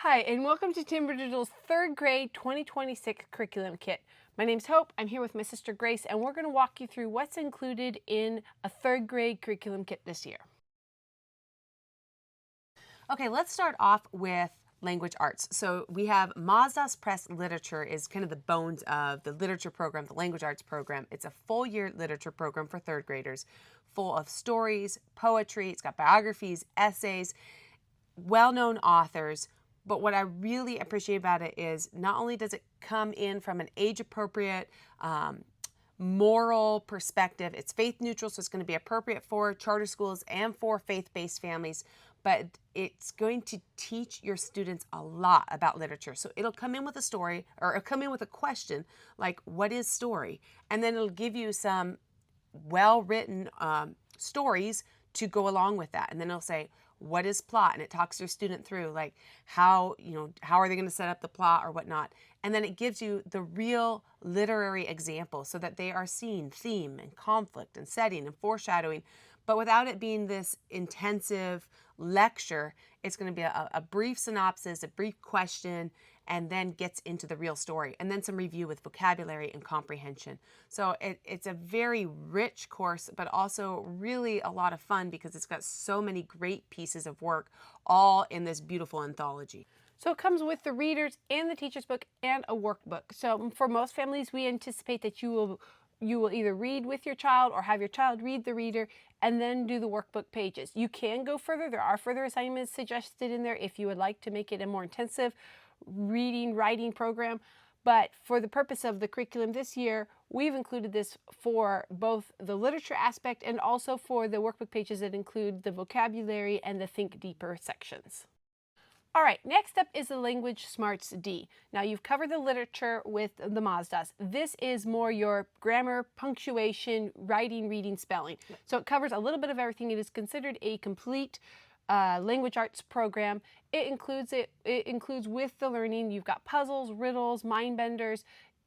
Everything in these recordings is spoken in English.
Hi, and welcome to Timberdoodle's third grade 2026 curriculum kit. My name's Hope. I'm here with my sister Grace, and we're going to walk you through what's included in a third grade curriculum kit this year. Okay, let's start off with language arts. So we have Mosdos Press Literature is kind of the bones of the literature program, the language arts program. It's a full year literature program for third graders, full of stories, poetry. It's got biographies, essays, well-known authors. But what I really appreciate about it is not only does it come in from an age-appropriate, moral perspective, it's faith neutral, so it's going to be appropriate for charter schools and for faith-based families, but it's going to teach your students a lot about literature. So it'll come in with a story, or it'll come in with a question like, what is story? And then it'll give you some well-written stories to go along with that. And then it'll say, what is plot? And it talks your student through like how are they going to set up the plot or whatnot. And then it gives you the real literary example so that they are seeing theme and conflict and setting and foreshadowing. But without it being this intensive lecture, it's going to be a brief synopsis, a brief question, and then gets into the real story, and then some review with vocabulary and comprehension. So it's a very rich course, but also really a lot of fun because it's got so many great pieces of work all in this beautiful anthology. So it comes with the readers and the teacher's book and a workbook. So for most families, we anticipate that you will either read with your child or have your child read the reader and then do the workbook pages. You can go further. There are further assignments suggested in there if you would like to make it a more intensive reading, writing program. But for the purpose of the curriculum this year, we've included this for both the literature aspect and also for the workbook pages that include the vocabulary and the Think Deeper sections. All right, next up is the Language Smarts D. Now you've covered the literature with the Mosdos. This is more your grammar, punctuation, writing, reading, spelling. So it covers a little bit of everything. It is considered a complete language arts program. It includes with the learning, you've got puzzles, riddles, mind benders,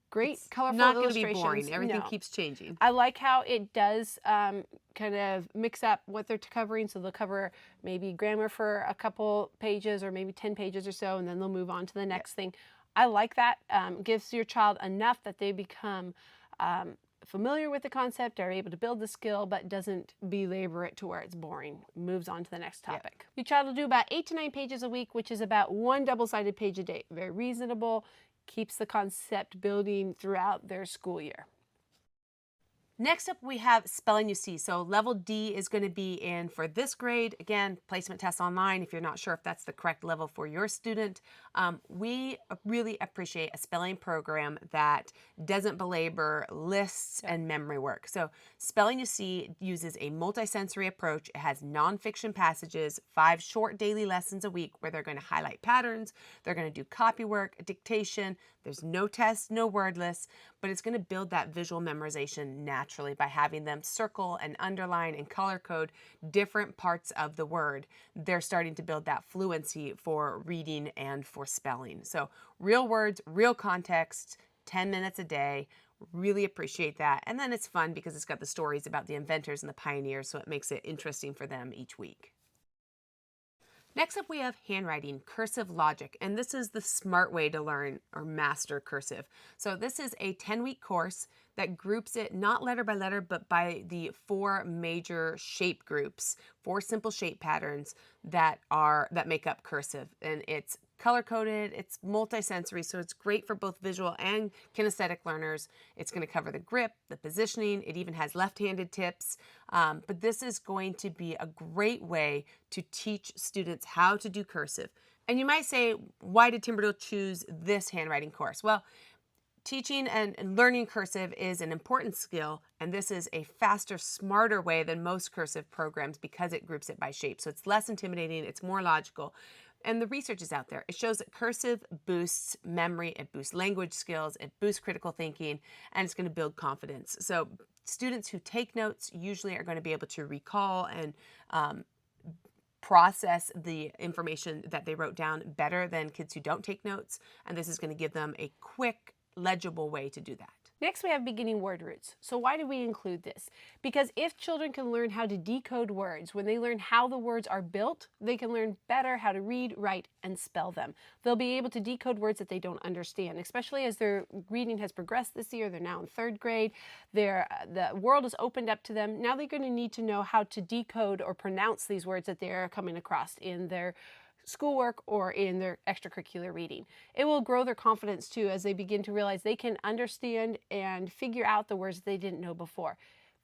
great colorful Not illustrations. going to be boring. Everything keeps changing. I like how it does kind of mix up what they're covering. So they'll cover maybe grammar for a couple pages or maybe 10 pages or so, and then they'll move on to the next thing. I like that. Gives your child enough that they become familiar with the concept, are able to build the skill, but doesn't belabor it to where it's boring. Moves on to the next topic. Your child will do about 8 to 9 pages a week, which is about 1 double-sided page a day. Very reasonable. Keeps the concept building throughout their school year. Next up, we have Spelling You See. So level D is going to be in for this grade. Again, placement tests online if you're not sure if that's the correct level for your student. We really appreciate a spelling program that doesn't belabor lists and memory work. So Spelling You See uses a multisensory approach. It has nonfiction passages, 5 short daily lessons a week where they're going to highlight patterns. They're going to do copy work, dictation. There's no tests, no word lists, but it's going to build that visual memorization naturally by having them circle and underline and color code different parts of the word. They're starting to build that fluency for reading and for spelling. So real words, real context, 10 minutes a day. Really appreciate that. And then it's fun because it's got the stories about the inventors and the pioneers, so it makes it interesting for them each week. Next up, we have handwriting, Cursive Logic, and this is the smart way to learn or master cursive. So this is a 10-week course that groups it not letter by letter, but by the 4 major shape groups, 4 simple shape patterns that make up cursive. And it's color-coded, it's multisensory, so it's great for both visual and kinesthetic learners. It's going to cover the grip, the positioning, it even has left-handed tips, but this is going to be a great way to teach students how to do cursive. And you might say, why did Timberdoodle choose this handwriting course? Well, teaching and learning cursive is an important skill, and this is a faster, smarter way than most cursive programs because it groups it by shape. So it's less intimidating, it's more logical. And the research is out there. It shows that cursive boosts memory, it boosts language skills, it boosts critical thinking, and it's going to build confidence. So students who take notes usually are going to be able to recall and process the information that they wrote down better than kids who don't take notes. And this is going to give them a quick, legible way to do that. Next, we have beginning word roots. So why do we include this? Because if children can learn how to decode words, when they learn how the words are built, they can learn better how to read, write, and spell them. They'll be able to decode words that they don't understand, especially as their reading has progressed this year. They're now in 3rd grade. The world has opened up to them. Now they're going to need to know how to decode or pronounce these words that they're coming across in their schoolwork or in their extracurricular reading. It will grow their confidence too as they begin to realize they can understand and figure out the words they didn't know before.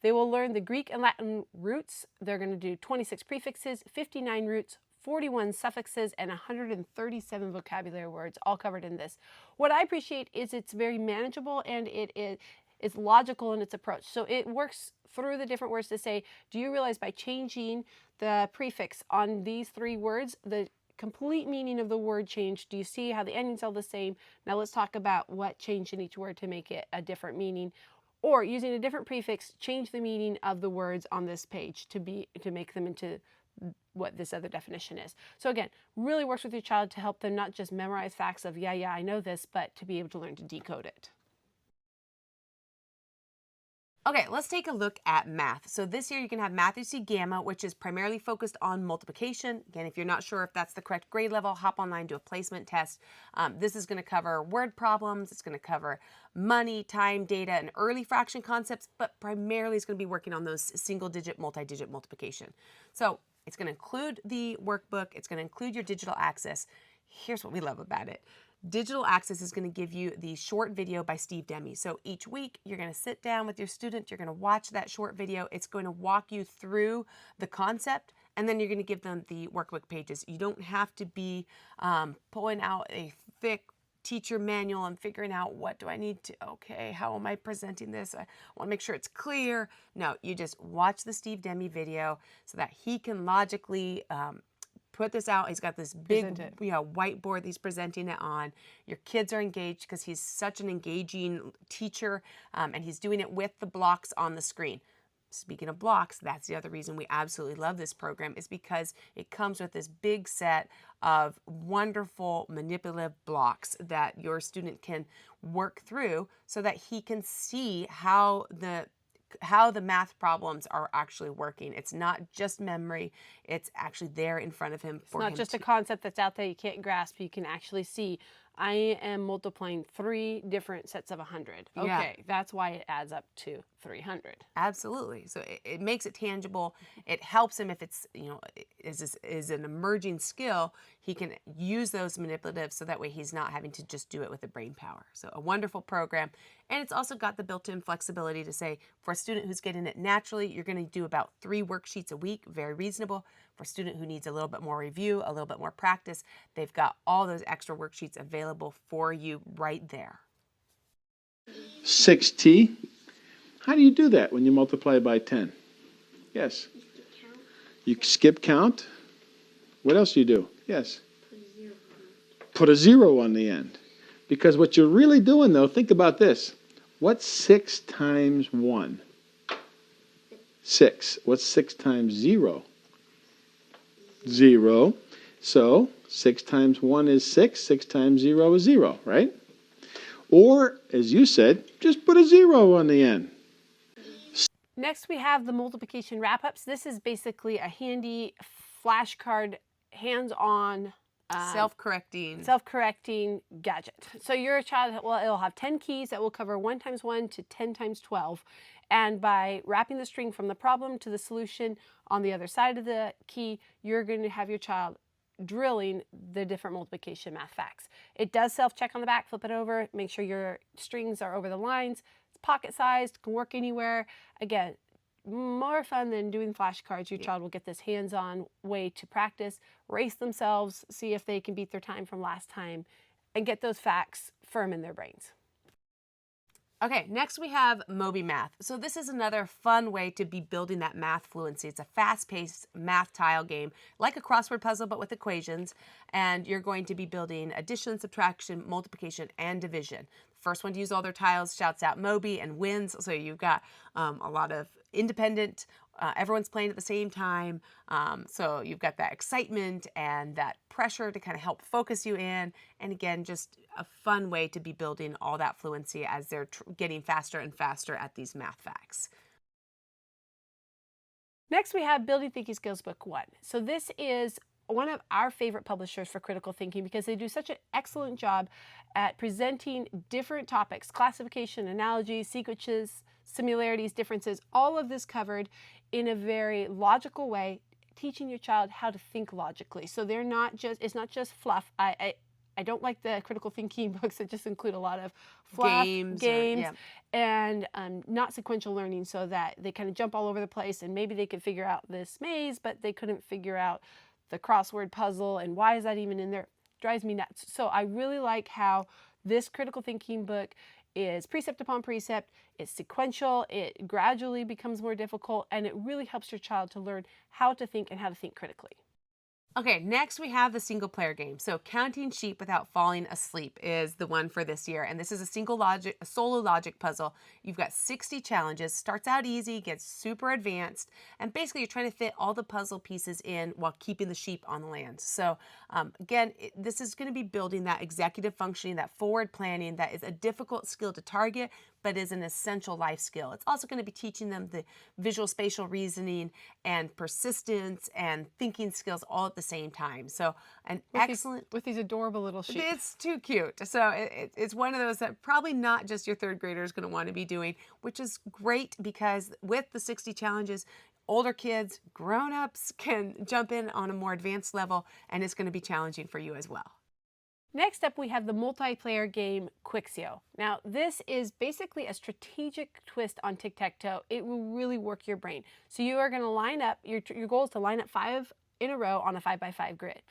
They will learn the Greek and Latin roots. They're going to do 26 prefixes, 59 roots, 41 suffixes, and 137 vocabulary words, all covered in this. What I appreciate is it's very manageable and it's logical in its approach. So it works through the different words to say, do you realize by changing the prefix on these 3 words, the complete meaning of the word changed? Do you see how the endings are the same? Now let's talk about what changed in each word to make it a different meaning. Or using a different prefix, change the meaning of the words on this page to make them into what this other definition is. So again, really works with your child to help them not just memorize facts of, yeah, I know this, but to be able to learn to decode it. Okay, let's take a look at math. So this year you can have Math You See Gamma, which is primarily focused on multiplication. Again, if you're not sure if that's the correct grade level, hop online, do a placement test. This is going to cover word problems. It's going to cover money, time, data, and early fraction concepts, but primarily it's going to be working on those single-digit, multi-digit multiplication. So it's going to include the workbook. It's going to include your digital access. Here's what we love about it. Digital Access is going to give you the short video by Steve Demme. So each week you're going to sit down with your student, you're going to watch that short video. It's going to walk you through the concept, and then you're going to give them the workbook pages. You don't have to be pulling out a thick teacher manual and figuring out what do I need to, okay, how am I presenting this? I want to make sure it's clear. No, you just watch the Steve Demme video so that he can logically put this out. He's got this big whiteboard he's presenting it on. Your kids are engaged because he's such an engaging teacher, and he's doing it with the blocks on the screen. Speaking of blocks, that's the other reason we absolutely love this program, is because it comes with this big set of wonderful manipulative blocks that your student can work through so that he can see how the math problems are actually working. It's not just memory, it's actually there in front of him for him. It's not just a concept that's out there you can't grasp. You can actually see, I am multiplying 3 different sets of 100. Okay, yeah. That's why it adds up to 300. Absolutely. So it makes it tangible. It helps him if it's, is an emerging skill, he can use those manipulatives so that way he's not having to just do it with the brain power. So a wonderful program. And it's also got the built-in flexibility to say, for a student who's getting it naturally, you're going to do about 3 worksheets a week, very reasonable. For a student who needs a little bit more review, a little bit more practice, they've got all those extra worksheets available for you right there. 6t. How do you do that when you multiply by 10? Yes. You skip count. What else do you do? Yes. Put a 0 on the end. Because what you're really doing, though, think about this. What's 6 times 1? 6. What's 6 times 0? 0. So 6 times 1 is 6. 6 times 0 is 0, right? Or, as you said, just put a 0 on the end. Next, we have the multiplication wrap-ups. This is basically a handy flashcard, hands-on, self-correcting gadget. So your child, well, it'll have 10 keys that will cover 1 times 1 to 10 times 12. And by wrapping the string from the problem to the solution on the other side of the key, you're going to have your child drilling the different multiplication math facts. It does self-check on the back. Flip it over. Make sure your strings are over the lines. It's pocket-sized. Can work anywhere. Again, more fun than doing flashcards. Your child will get this hands-on way to practice, race themselves, see if they can beat their time from last time, and get those facts firm in their brains. Okay, next we have Mobi Math. So this is another fun way to be building that math fluency. It's a fast-paced math tile game, like a crossword puzzle, but with equations. And you're going to be building addition, subtraction, multiplication, and division. The first one to use all their tiles shouts out Mobi and wins. So you've got a lot of independent. Everyone's playing at the same time. So you've got that excitement and that pressure to kind of help focus you in. And again, just a fun way to be building all that fluency as they're getting faster and faster at these math facts. Next, we have Building Thinking Skills Book 1. So this is one of our favorite publishers for critical thinking because they do such an excellent job at presenting different topics, classification, analogies, sequences, similarities, differences, all of this covered in a very logical way, teaching your child how to think logically. So they're not just, it's not just fluff. I don't like the critical thinking books that just include a lot of fluff, games and not sequential learning, so that they kind of jump all over the place and maybe they could figure out this maze, but they couldn't figure out the crossword puzzle and why is that even in there? Drives me nuts. So I really like how this critical thinking book is precept upon precept, it's sequential, it gradually becomes more difficult, and it really helps your child to learn how to think and how to think critically. Okay, next we have the single player game. So counting sheep without falling asleep is the one for this year. And this is a solo logic puzzle. You've got 60 challenges, starts out easy, gets super advanced. And basically you're trying to fit all the puzzle pieces in while keeping the sheep on the land. So again, this is going to be building that executive functioning, that forward planning, that is a difficult skill to target, but is an essential life skill. It's also going to be teaching them the visual spatial reasoning and persistence and thinking skills all at the same time. So with these adorable little sheep. It's too cute. So it's one of those that probably not just your third grader is going to want to be doing, which is great because with the 60 challenges, older kids, grown-ups can jump in on a more advanced level, and it's going to be challenging for you as well. Next up, we have the multiplayer game Quixio. Now, this is basically a strategic twist on tic-tac-toe. It will really work your brain. So you are going to line up, your goal is to line up 5 in a row on a 5x5 grid.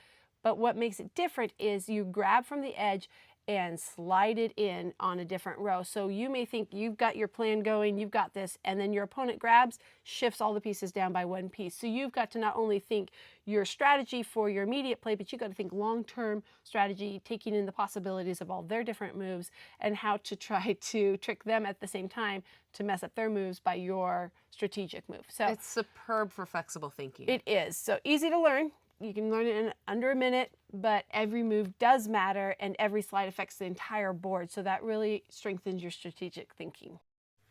But what makes it different is you grab from the edge and slide it in on a different row. So you may think you've got your plan going, you've got this, and then your opponent grabs, shifts all the pieces down by 1 piece. So you've got to not only think your strategy for your immediate play, but you've got to think long-term strategy, taking in the possibilities of all their different moves and how to try to trick them at the same time to mess up their moves by your strategic move. So it's superb for flexible thinking. It is. So easy to learn. You can learn it in under a minute, but every move does matter and every slide affects the entire board. So that really strengthens your strategic thinking.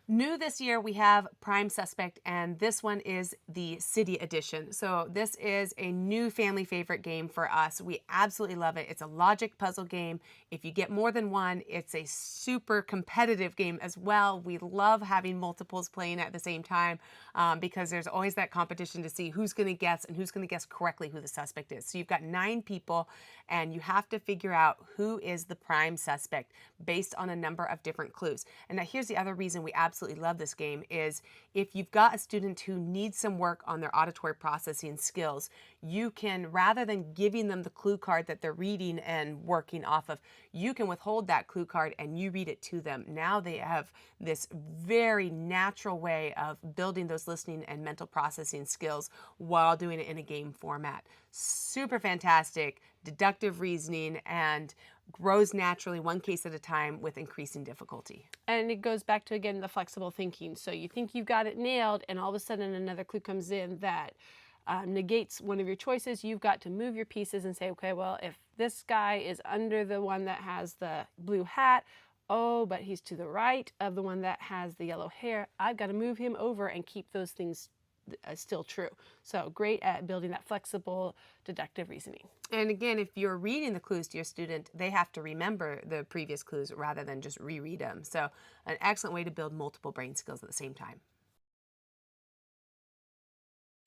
New this year, we have Prime Suspect, and this one is the City Edition. So this is a new family favorite game for us. We absolutely love it. It's a logic puzzle game. If you get more than one, it's a super competitive game as well. We love having multiples playing at the same time because there's always that competition to see who's going to guess and who's going to guess correctly who the suspect is. So you've got 9 people, and you have to figure out who is the prime suspect based on a number of different clues. And now here's the other reason we absolutely love this game is if you've got a student who needs some work on their auditory processing skills, you can, rather than giving them the clue card that they're reading and working off of, you can withhold that clue card and you read it to them. Now they have this very natural way of building those listening and mental processing skills while doing it in a game format. Super fantastic, deductive reasoning, and grows naturally one case at a time with increasing difficulty. And it goes back to, again, the flexible thinking. So you think you've got it nailed, and all of a sudden another clue comes in that negates one of your choices. You've got to move your pieces and say, okay, well, if this guy is under the one that has the blue hat, oh, but he's to the right of the one that has the yellow hair, I've got to move him over and keep those things still true. So great at building that flexible deductive reasoning. And again, if you're reading the clues to your student, they have to remember the previous clues rather than just reread them. So an excellent way to build multiple brain skills at the same time.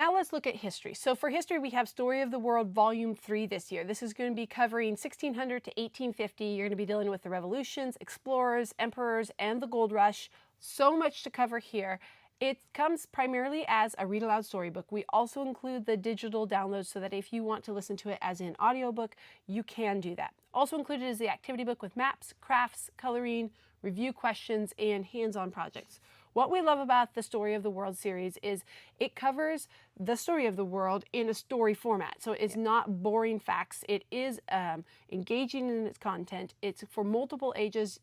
Now let's look at history. So for history, we have Story of the World Volume 3 this year. This is going to be covering 1600 to 1850. You're going to be dealing with the revolutions, explorers, emperors, and the gold rush. So much to cover here. It comes primarily as a read-aloud storybook. We also include the digital downloads so that if you want to listen to it as an audiobook, you can do that. Also included is the activity book with maps, crafts, coloring, review questions, and hands-on projects. What we love about the Story of the World series is it covers the story of the world in a story format. So it's not boring facts. It is engaging in its content. It's for multiple ages.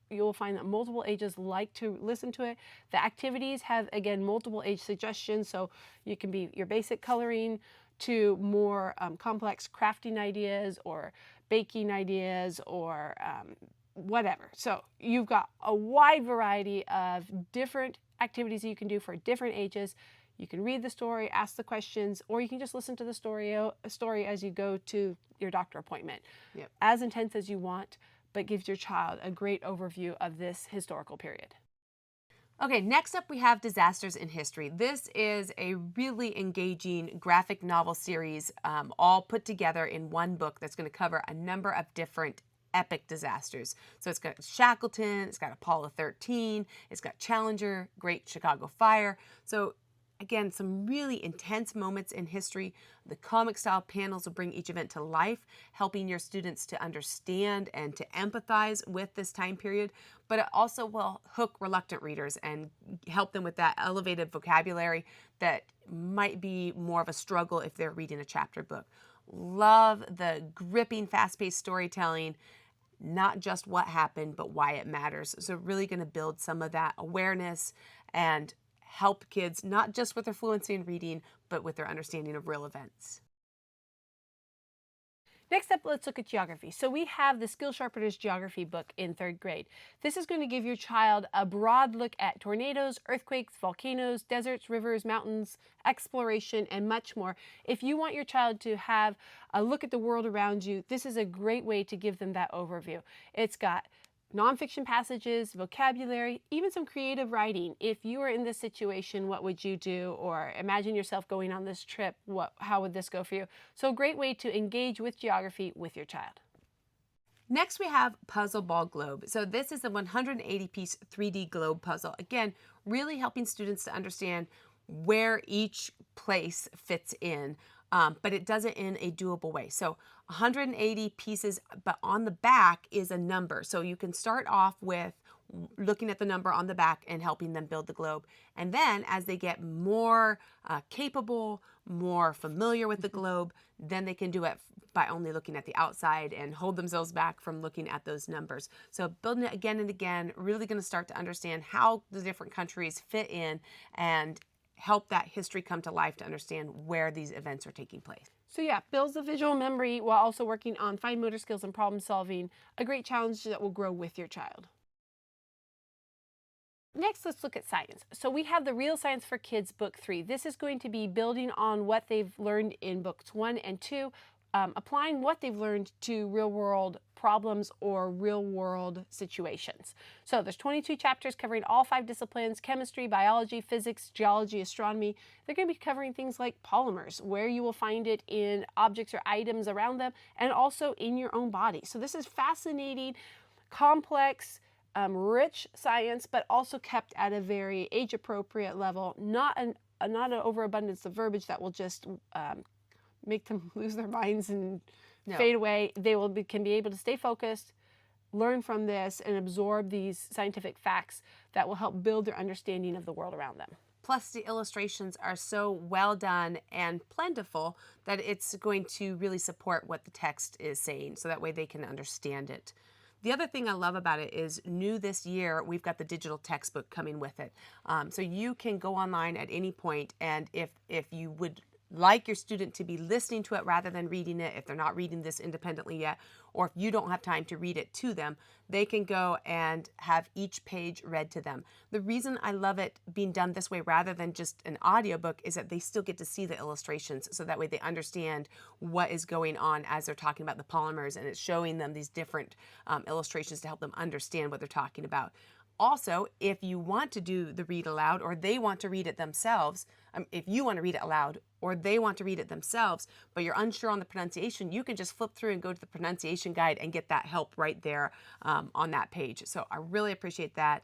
you'll find that multiple ages like to listen to it. The activities have, again, multiple age suggestions, so you can be your basic coloring to more complex crafting ideas or baking ideas or whatever. So you've got a wide variety of different activities that you can do for different ages. You can read the story, ask the questions, or you can just listen to the story as you go to your doctor appointment. Yep. As intense as you want, but gives your child a great overview of this historical period. Okay, next up we have Disasters in History. This is a really engaging graphic novel series, all put together in one book that's going to cover a number of different epic disasters. So it's got Shackleton, it's got Apollo 13, it's got Challenger, Great Chicago Fire. So again, some really intense moments in history. The comic style panels will bring each event to life, helping your students to understand and to empathize with this time period, but it also will hook reluctant readers and help them with that elevated vocabulary that might be more of a struggle if they're reading a chapter book. Love the gripping, fast-paced storytelling, not just what happened, but why it matters. So really going to build some of that awareness and help kids not just with their fluency in reading, but with their understanding of real events. Next up, let's look at geography. So we have the Skill Sharpeners geography book in 3rd grade. This is going to give your child a broad look at tornadoes, earthquakes, volcanoes, deserts, rivers, mountains, exploration, and much more. If you want your child to have a look at the world around you, this is a great way to give them that overview. It's got nonfiction passages, vocabulary, even some creative writing. If you were in this situation, what would you do? Or imagine yourself going on this trip, how would this go for you? So a great way to engage with geography with your child. Next we have Puzzleball Globe. So this is a 180-piece 3D globe puzzle. Again, really helping students to understand where each place fits in, but it does it in a doable way. So 180 pieces, but on the back is a number. So you can start off with looking at the number on the back and helping them build the globe. And then as they get more capable, more familiar with the globe, then they can do it by only looking at the outside and hold themselves back from looking at those numbers. So building it again and again, really going to start to understand how the different countries fit in and help that history come to life to understand where these events are taking place. So yeah, builds the visual memory while also working on fine motor skills and problem solving, a great challenge that will grow with your child. Next, let's look at science. So we have the Real Science for Kids book 3. This is going to be building on what they've learned in books 1 and 2, applying what they've learned to real world problems or real world situations. So there's 22 chapters covering all 5 disciplines: chemistry, biology, physics, geology, astronomy. They're going to be covering things like polymers, where you will find it in objects or items around them, and also in your own body. So this is fascinating, complex, rich science, but also kept at a very age-appropriate level, not an overabundance of verbiage that will just make them lose their minds and fade away. They can be able to stay focused, learn from this, and absorb these scientific facts that will help build their understanding of the world around them. Plus, the illustrations are so well done and plentiful that it's going to really support what the text is saying, so that way they can understand it. The other thing I love about it is new this year, we've got the digital textbook coming with it. So you can go online at any point, and if you would like your student to be listening to it rather than reading it, if they're not reading this independently yet, or if you don't have time to read it to them, they can go and have each page read to them. The reason I love it being done this way rather than just an audiobook is that they still get to see the illustrations, so that way they understand what is going on as they're talking about the polymers, and it's showing them these different illustrations to help them understand what they're talking about. Also, if you want to do the read aloud, or they want to read it themselves, if you want to read it aloud or they want to read it themselves, but you're unsure on the pronunciation, you can just flip through and go to the pronunciation guide and get that help right there on that page. So I really appreciate that.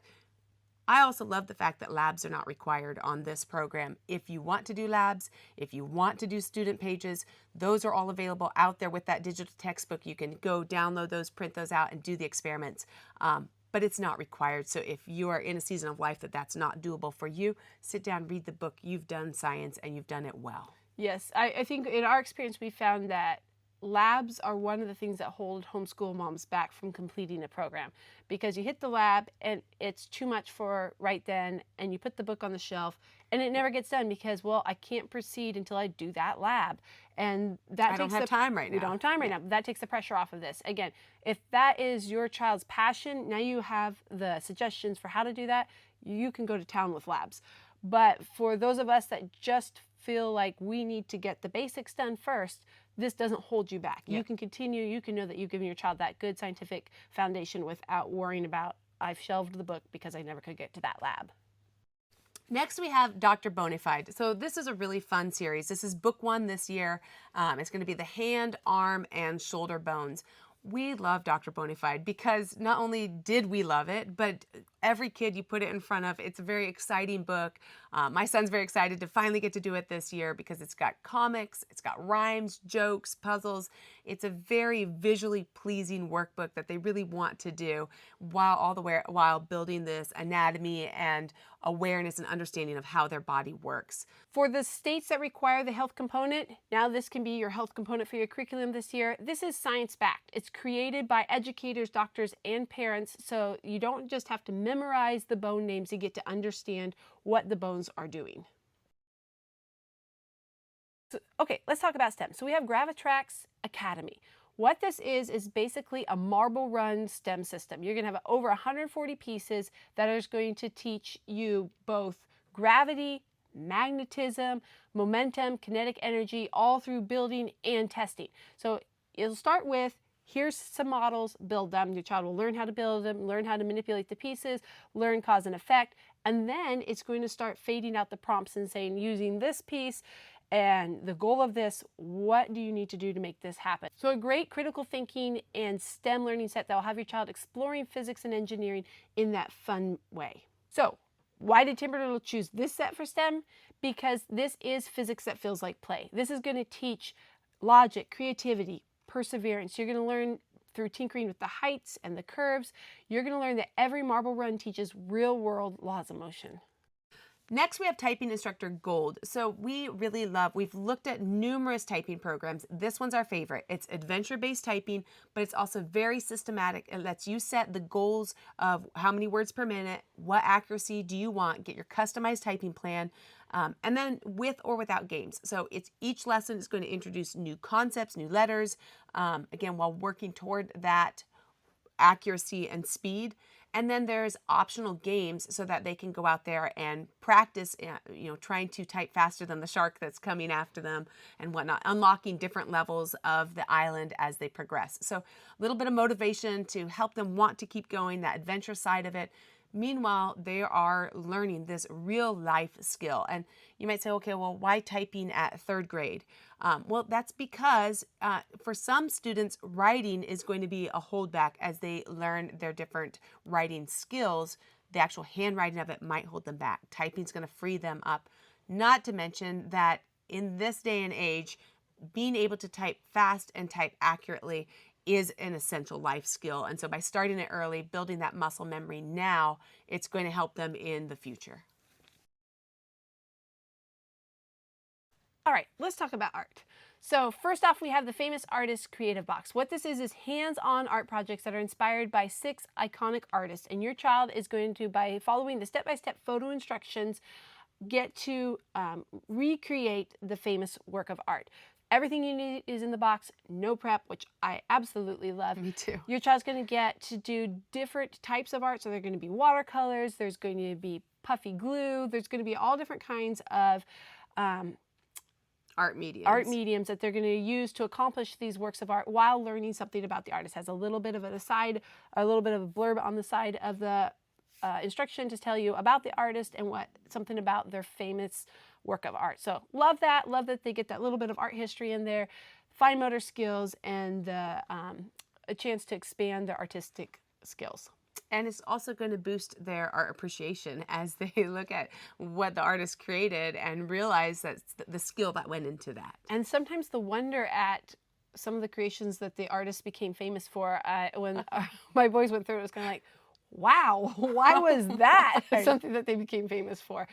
I also love the fact that labs are not required on this program. If you want to do labs, if you want to do student pages, those are all available out there with that digital textbook. You can go download those, print those out, and do the experiments. But it's not required. So if you are in a season of life that's not doable for you, sit down, read the book. You've done science and you've done it well. Yes, I think in our experience we found that labs are one of the things that hold homeschool moms back from completing a program, because you hit the lab and it's too much for right then, and you put the book on the shelf and it never gets done because, well, I can't proceed until I do that lab. And that I don't have time right now. We don't have time right now. That takes the pressure off of this. Again, if that is your child's passion, now you have the suggestions for how to do that. You can go to town with labs. But for those of us that just feel like we need to get the basics done first, this doesn't hold you back. You can continue. You can know that you've given your child that good scientific foundation without worrying about, I've shelved the book because I never could get to that lab. Next, we have Dr. Bonyfide. So this is a really fun series. This is book 1 this year. It's going to be the hand, arm, and shoulder bones. We love Dr. Bonyfide because not only did we love it, but every kid you put it in front of, it's a very exciting book. My son's very excited to finally get to do it this year because it's got comics, it's got rhymes, jokes, puzzles. It's a very visually pleasing workbook that they really want to do while building this anatomy and awareness and understanding of how their body works. For the states that require the health component, now this can be your health component for your curriculum this year. This is science-backed. It's created by educators, doctors, and parents, so you don't just have to memorize the bone names, you get to understand what the bones are doing. So, okay, let's talk about STEM. So we have Gravitrax Academy. What this is basically a marble run STEM system. You're going to have over 140 pieces that are going to teach you both gravity, magnetism, momentum, kinetic energy, all through building and testing. So it'll start with, here's some models, build them. Your child will learn how to build them, learn how to manipulate the pieces, learn cause and effect, and then it's going to start fading out the prompts and saying, using this piece, and the goal of this, what do you need to do to make this happen? So a great critical thinking and STEM learning set that will have your child exploring physics and engineering in that fun way. So why did Timberdoodle choose this set for STEM? Because this is physics that feels like play. This is going to teach logic, creativity, perseverance. You're going to learn through tinkering with the heights and the curves. You're going to learn that every marble run teaches real world laws of motion. Next, we have Typing Instructor Gold. So we've looked at numerous typing programs. This one's our favorite. It's adventure-based typing, but it's also very systematic. It lets you set the goals of how many words per minute, what accuracy do you want, get your customized typing plan, and then with or without games. So each lesson is going to introduce new concepts, new letters, again, while working toward that accuracy and speed. And then there's optional games so that they can go out there and practice, trying to type faster than the shark that's coming after them and whatnot, unlocking different levels of the island as they progress. So a little bit of motivation to help them want to keep going, that adventure side of it. Meanwhile, they are learning this real life skill. And you might say, okay, well, why typing at 3rd grade? Well, that's because for some students, writing is going to be a holdback as they learn their different writing skills. The actual handwriting of it might hold them back. Typing is going to free them up. Not to mention that in this day and age, being able to type fast and type accurately is an essential life skill. And so by starting it early, building that muscle memory now, it's going to help them in the future. All right, let's talk about art. So first off, we have the famous artist creative box. What this is hands-on art projects that are inspired by 6 iconic artists. And your child is going to, by following the step-by-step photo instructions, get to recreate the famous work of art. Everything you need is in the box, no prep, which I absolutely love. Me too. Your child's going to get to do different types of art. So they're going to be watercolors, there's going to be puffy glue, there's going to be all different kinds of art mediums that they're going to use to accomplish these works of art while learning something about the artist. Has a little bit of a little bit of a blurb on the side of the instruction to tell you about the artist and something about their famous work of art. So love that they get that little bit of art history in there, fine motor skills, and a chance to expand their artistic skills. And it's also going to boost their art appreciation as they look at what the artist created and realize that the skill that went into that. And sometimes the wonder at some of the creations that the artist became famous for, when my boys went through it, was kind of like, wow, why was that something that they became famous for?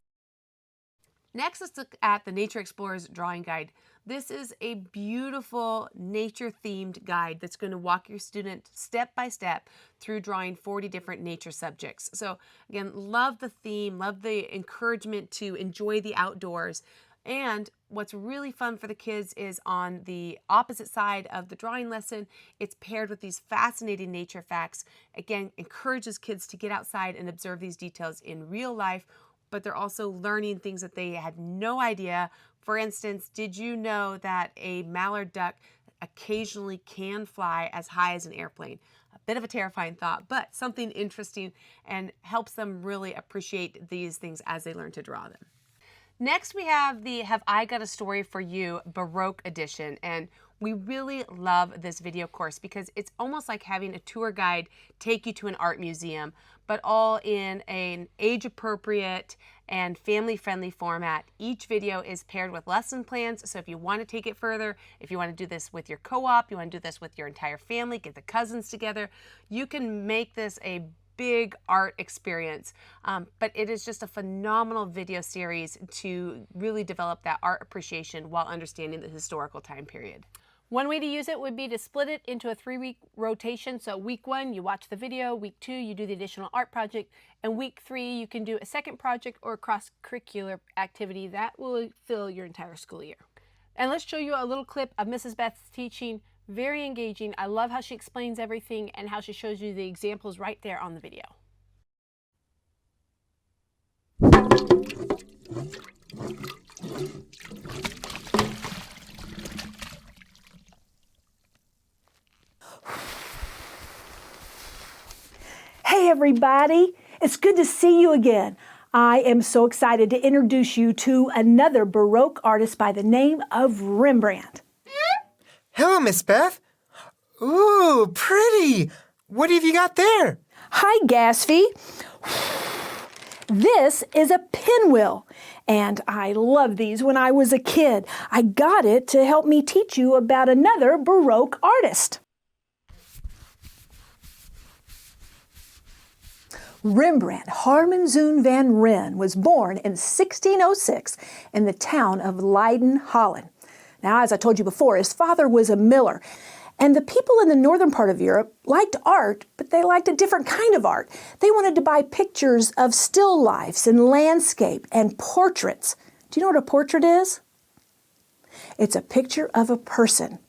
Next, let's look at the Nature Explorer's Drawing Guide. This is a beautiful nature-themed guide that's going to walk your student step by step through drawing 40 different nature subjects. So again, love the theme, love the encouragement to enjoy the outdoors. And what's really fun for the kids is on the opposite side of the drawing lesson, it's paired with these fascinating nature facts. Again, encourages kids to get outside and observe these details in real life, but they're also learning things that they had no idea. For instance, did you know that a mallard duck occasionally can fly as high as an airplane? A bit of a terrifying thought, but something interesting and helps them really appreciate these things as they learn to draw them. Next, we have the Have I Got a Story for You Baroque Edition, and we really love this video course because it's almost like having a tour guide take you to an art museum, but all in an age-appropriate and family-friendly format. Each video is paired with lesson plans, so if you want to take it further, if you want to do this with your co-op, you want to do this with your entire family, get the cousins together, you can make this a big art experience, but it is just a phenomenal video series to really develop that art appreciation while understanding the historical time period. One way to use it would be to split it into a 3-week rotation. So week 1, you watch the video. Week 2, you do the additional art project. And week 3, you can do a second project or a cross-curricular activity that will fill your entire school year. And let's show you a little clip of Mrs. Beth's teaching. Very engaging. I love how she explains everything and how she shows you the examples right there on the video. Hey everybody, it's good to see you again. I am so excited to introduce you to another Baroque artist by the name of Rembrandt. Hello, Miss Beth. Ooh, pretty. What have you got there? Hi, HIGASFY. This is a pinwheel, and I loved these when I was a kid. I got it to help me teach you about another Baroque artist. Rembrandt Harmenzoon van Rijn was born in 1606 in the town of Leiden, Holland. Now, as I told you before, his father was a miller. And the people in the northern part of Europe liked art, but they liked a different kind of art. They wanted to buy pictures of still lifes and landscape and portraits. Do you know what a portrait is? It's a picture of a person.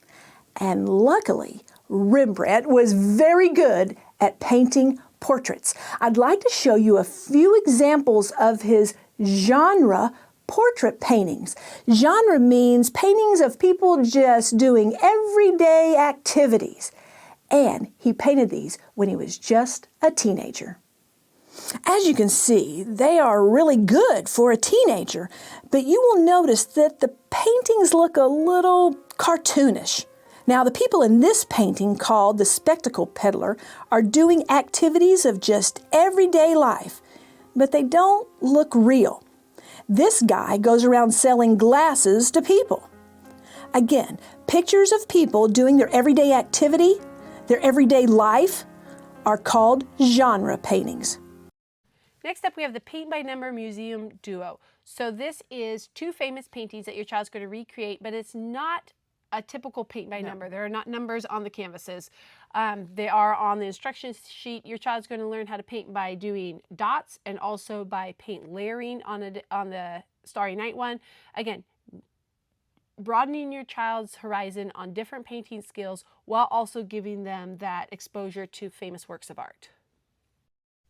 And luckily, Rembrandt was very good at painting portraits. I'd like to show you a few examples of his genre portrait paintings. Genre means paintings of people just doing everyday activities. And he painted these when he was just a teenager. As you can see, they are really good for a teenager, but you will notice that the paintings look a little cartoonish. Now, the people in this painting, called the Spectacle Peddler, are doing activities of just everyday life, but they don't look real. This guy goes around selling glasses to people. Again, pictures of people doing their everyday activity, their everyday life, are called genre paintings. Next up, we have the Paint by Number Museum Duo. So this is 2 famous paintings that your child's going to recreate, but it's not a typical paint by number. There are not numbers on the canvases. They are on the instruction sheet. Your child's going to learn how to paint by doing dots and also by paint layering on the Starry Night one. Again, broadening your child's horizon on different painting skills while also giving them that exposure to famous works of art.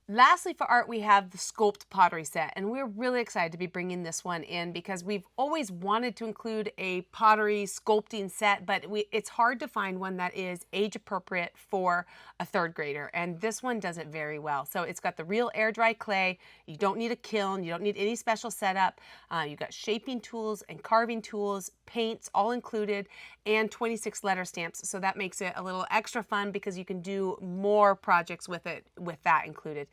Lastly, for art, we have the Sculpd Pottery Set, and we're really excited to be bringing this one in because we've always wanted to include a pottery sculpting set, but it's hard to find one that is age appropriate for a 3rd grader, and this one does it very well. So it's got the real air dry clay. You don't need a kiln. You don't need any special setup. You've got shaping tools and carving tools, paints all included, and 26 letter stamps. So that makes it a little extra fun because you can do more projects with it with that included.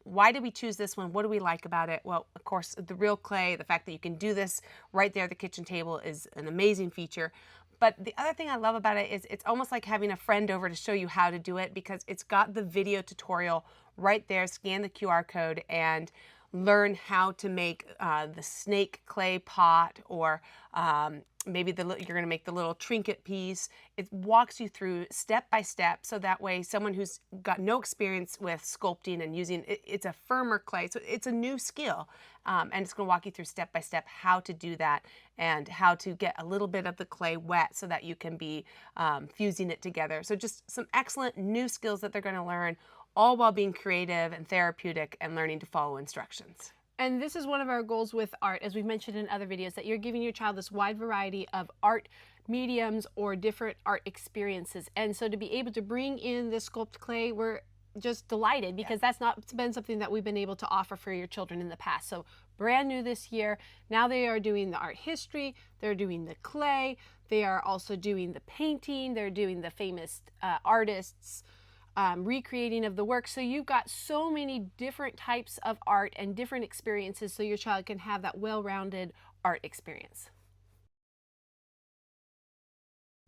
Why did we choose this one? What do we like about it? Well, of course, the real clay, the fact that you can do this right there at the kitchen table is an amazing feature. But the other thing I love about it is it's almost like having a friend over to show you how to do it because it's got the video tutorial right there. Scan the QR code and learn how to make the snake clay pot, or maybe you're going to make the little trinket piece. It walks you through step by step, so that way someone who's got no experience with sculpting and using it's a firmer clay, so it's a new skill, and it's going to walk you through step by step how to do that and how to get a little bit of the clay wet so that you can be fusing it together. So just some excellent new skills that they're going to learn, all while being creative and therapeutic and learning to follow instructions. And this is one of our goals with art, as we've mentioned in other videos, that you're giving your child this wide variety of art mediums or different art experiences. And so to be able to bring in the sculpt clay, we're just delighted, because that's not been something that we've been able to offer for your children in the past. So brand new this year. Now they are doing the art history, they're doing the clay, they are also doing the painting, they're doing the famous artists recreating of the work. So you've got so many different types of art and different experiences, so your child can have that well-rounded art experience.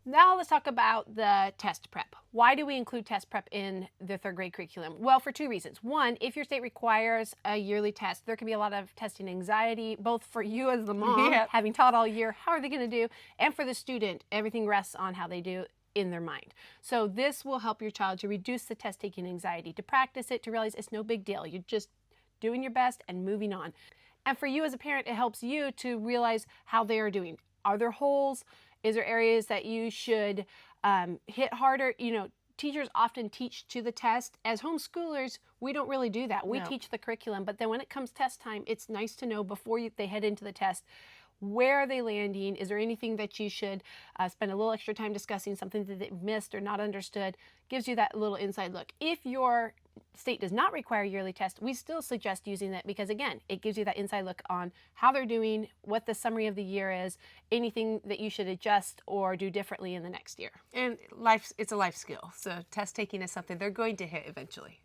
Now let's talk about the test prep. Why do we include test prep in the 3rd grade curriculum? Well, for 2 reasons. One, if your state requires a yearly test, there can be a lot of testing anxiety, both for you as the mom, having taught all year, how are they going to do? And for the student, everything rests on how they do in their mind. So this will help your child to reduce the test taking anxiety, to practice it, to realize it's no big deal. You're just doing your best and moving on. And for you as a parent, it helps you to realize how they are doing. Are there holes? Is there areas that you should hit harder? You know, teachers often teach to the test. As homeschoolers, we don't really do that. We teach the curriculum, but then when it comes test time, it's nice to know before they head into the test, where are they landing? Is there anything that you should spend a little extra time discussing, something that they missed or not understood? Gives you that little inside look. If your state does not require yearly tests, we still suggest using that, because again, it gives you that inside look on how they're doing, what the summary of the year is, anything that you should adjust or do differently in the next year. And it's a life skill, so test taking is something they're going to hit eventually.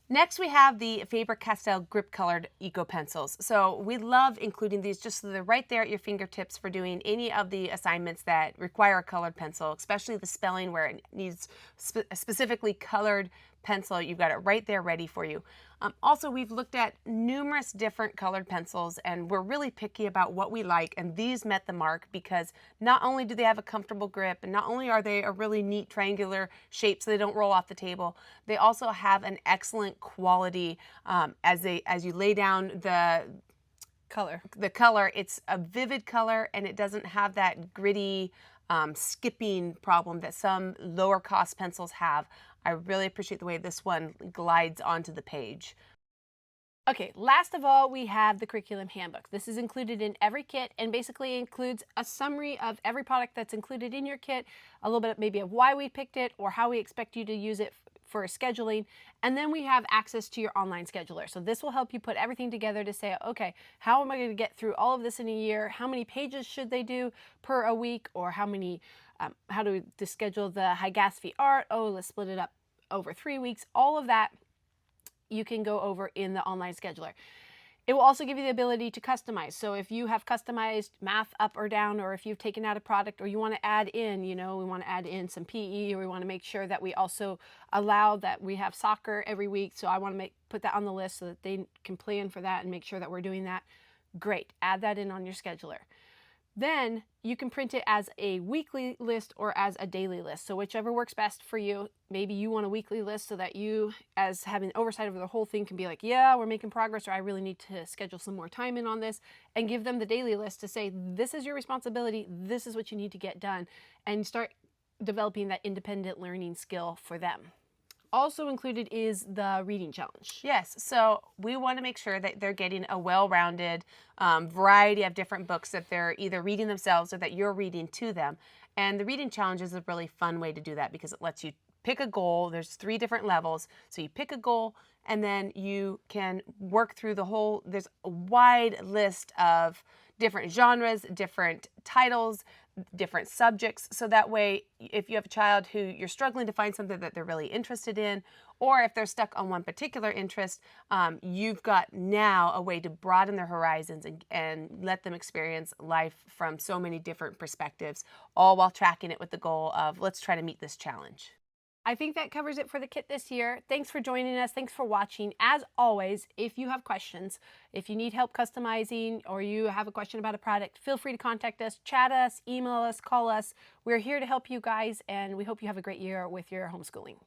Next, we have the Faber-Castell grip colored eco pencils. So we love including these just so they're right there at your fingertips for doing any of the assignments that require a colored pencil, especially the spelling where it needs a specifically colored pencil. You've got it right there ready for you. Also, we've looked at numerous different colored pencils, and we're really picky about what we like, and these met the mark because not only do they have a comfortable grip, and not only are they a really neat triangular shape so they don't roll off the table, they also have an excellent quality as you lay down the color. It's a vivid color, and it doesn't have that gritty skipping problem that some lower cost pencils have. I really appreciate the way this one glides onto the page. Okay, last of all, we have the curriculum handbook. This is included in every kit and basically includes a summary of every product that's included in your kit, a little bit maybe of why we picked it or how we expect you to use it for scheduling, and then we have access to your online scheduler. So this will help you put everything together to say, okay, how am I going to get through all of this in a year? How many pages should they do per a week? Or how to schedule the HIGASFY art? Oh, let's split it up over 3 weeks. All of that you can go over in the online scheduler. It will also give you the ability to customize. So if you have customized math up or down, or if you've taken out a product or you want to add in, we want to add in some PE, or we want to make sure that we also allow that we have soccer every week. So I want to put that on the list so that they can plan for that and make sure that we're doing that. Great, add that in on your scheduler. Then you can print it as a weekly list or as a daily list. So whichever works best for you. Maybe you want a weekly list so that you, as having oversight over the whole thing, can be like, yeah, we're making progress, or I really need to schedule some more time in on this, and give them the daily list to say, this is your responsibility, this is what you need to get done, and start developing that independent learning skill for them. Also included is the reading challenge. Yes, so we want to make sure that they're getting a well-rounded variety of different books that they're either reading themselves or that you're reading to them. And the reading challenge is a really fun way to do that because it lets you pick a goal. There's 3 different levels. So you pick a goal and then you can work through the whole, there's a wide list of different genres, different titles, different subjects. So that way, if you have a child who you're struggling to find something that they're really interested in, or if they're stuck on one particular interest, you've got now a way to broaden their horizons and let them experience life from so many different perspectives, all while tracking it with the goal of, let's try to meet this challenge. I think that covers it for the kit this year. Thanks for joining us. Thanks for watching. As always, if you have questions, if you need help customizing or you have a question about a product, feel free to contact us, chat us, email us, call us. We're here to help you guys, and we hope you have a great year with your homeschooling.